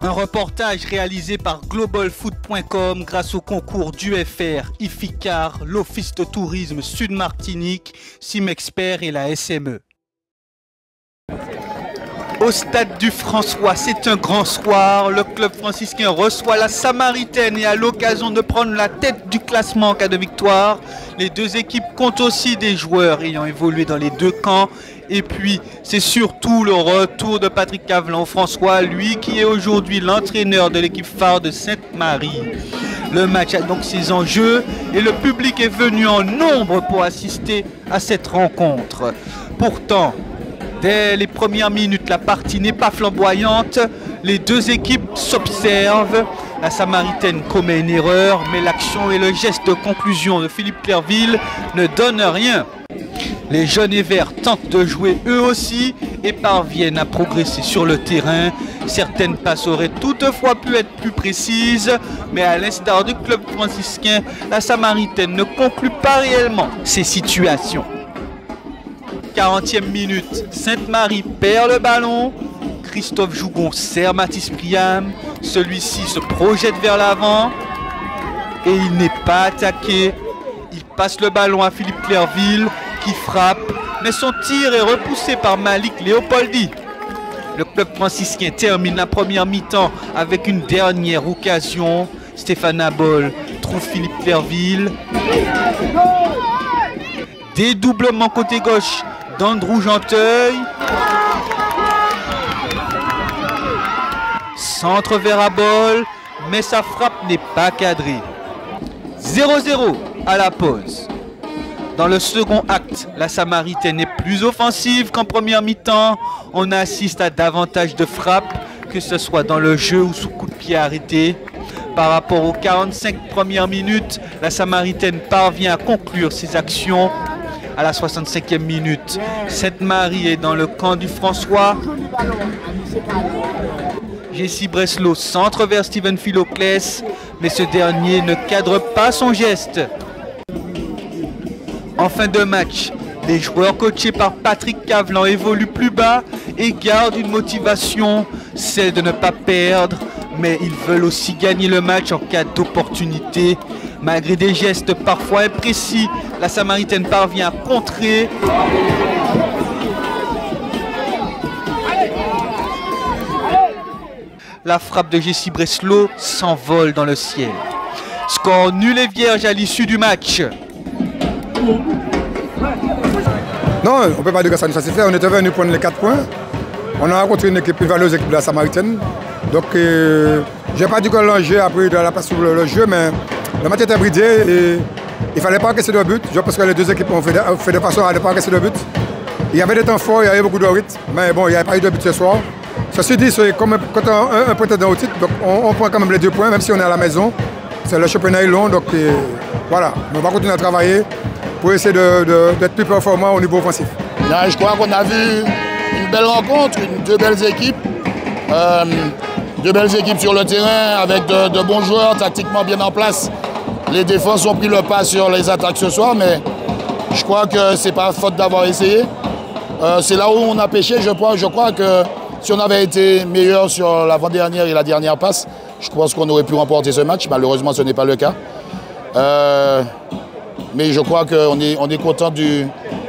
Un reportage réalisé par globalfoot.com grâce au concours d'UFR, IFICAR, l'Office de tourisme Sud-Martinique, Simexpert et la SME. Au stade du François, c'est un grand soir. Le club franciscain reçoit la Samaritaine et a l'occasion de prendre la tête du classement en cas de victoire. Les deux équipes comptent aussi des joueurs ayant évolué dans les deux camps. Et puis, c'est surtout le retour de Patrick Cavlan au François, lui qui est aujourd'hui l'entraîneur de l'équipe phare de Sainte-Marie. Le match a donc ses enjeux et le public est venu en nombre pour assister à cette rencontre. Pourtant, dès les premières minutes, la partie n'est pas flamboyante. Les deux équipes s'observent. La Samaritaine commet une erreur, mais l'action et le geste de conclusion de Philippe Clerville ne donnent rien. Les jaunes et verts tentent de jouer eux aussi et parviennent à progresser sur le terrain. Certaines passes auraient toutefois pu être plus précises, mais à l'instar du club franciscain, la Samaritaine ne conclut pas réellement ces situations. 40e minute, Sainte-Marie perd le ballon. Christophe Jougon sert Mathis Priam. Celui-ci se projette vers l'avant et il n'est pas attaqué. Il passe le ballon à Philippe Clerville qui frappe, mais son tir est repoussé par Malik Léopoldi. Le club franciscain termine la première mi-temps avec une dernière occasion. Stéphane Abol trouve Philippe Clerville. Dédoublement côté gauche d'Andrew Genteuil. Centre vers Abol, mais sa frappe n'est pas cadrée. 0-0 à la pause. Dans le second acte, la Samaritaine est plus offensive qu'en première mi-temps. On assiste à davantage de frappes, que ce soit dans le jeu ou sous coup de pied arrêté. Par rapport aux 45 premières minutes, la Samaritaine parvient à conclure ses actions. À la 65e minute, Sainte-Marie est dans le camp du François. Jessie Breslau centre vers Steven Philoclès, mais ce dernier ne cadre pas son geste. En fin de match, les joueurs coachés par Patrick Cavlan évoluent plus bas et gardent une motivation, celle de ne pas perdre, mais ils veulent aussi gagner le match en cas d'opportunité. Malgré des gestes parfois imprécis, la Samaritaine parvient à contrer. La frappe de Jessie Breslau s'envole dans le ciel. Score nul et vierge à l'issue du match. Non, on ne peut pas dire que ça nous satisfait. On était venu prendre les 4 points. On a rencontré une équipe, une valeureuse équipe de la Samaritaine. Donc, je n'ai pas dit que l'enjeu a pris de la place sur le jeu, mais le match était bridé et il ne fallait pas encaisser de but. Je pense que les deux équipes ont fait de façon à ne pas encaisser de but. Il y avait des temps forts, il y avait beaucoup de rythme, mais bon, il n'y avait pas eu de but ce soir. Ceci dit, c'est comme quand un prétendant au titre, donc on prend quand même les 2 points, même si on est à la maison. C'est le championnat est long, donc voilà. On va continuer à travailler pour essayer d'être plus performant au niveau offensif. Là, je crois qu'on a vu une belle rencontre, deux belles équipes. Deux belles équipes sur le terrain avec de bons joueurs, tactiquement bien en place. Les défenses ont pris le pas sur les attaques ce soir, mais je crois que ce n'est pas faute d'avoir essayé. C'est là où on a pêché, je crois que si on avait été meilleur sur l'avant-dernière et la dernière passe, je pense qu'on aurait pu remporter ce match. Malheureusement, ce n'est pas le cas. Mais je crois qu'on est content du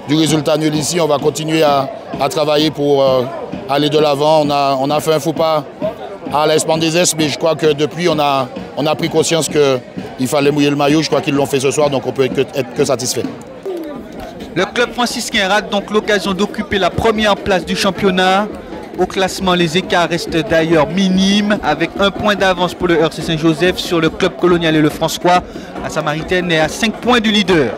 résultat nul ici. On va continuer à travailler pour aller de l'avant. On a fait un faux pas à l'Espan des Est, mais je crois que depuis, on a pris conscience qu'il fallait mouiller le maillot. Je crois qu'ils l'ont fait ce soir, donc on peut être que satisfait. Le club franciscain rate donc l'occasion d'occuper la première place du championnat. Au classement, les écarts restent d'ailleurs minimes, avec 1 point d'avance pour le RC Saint-Joseph sur le club colonial et le François. La Samaritaine est à 5 points du leader.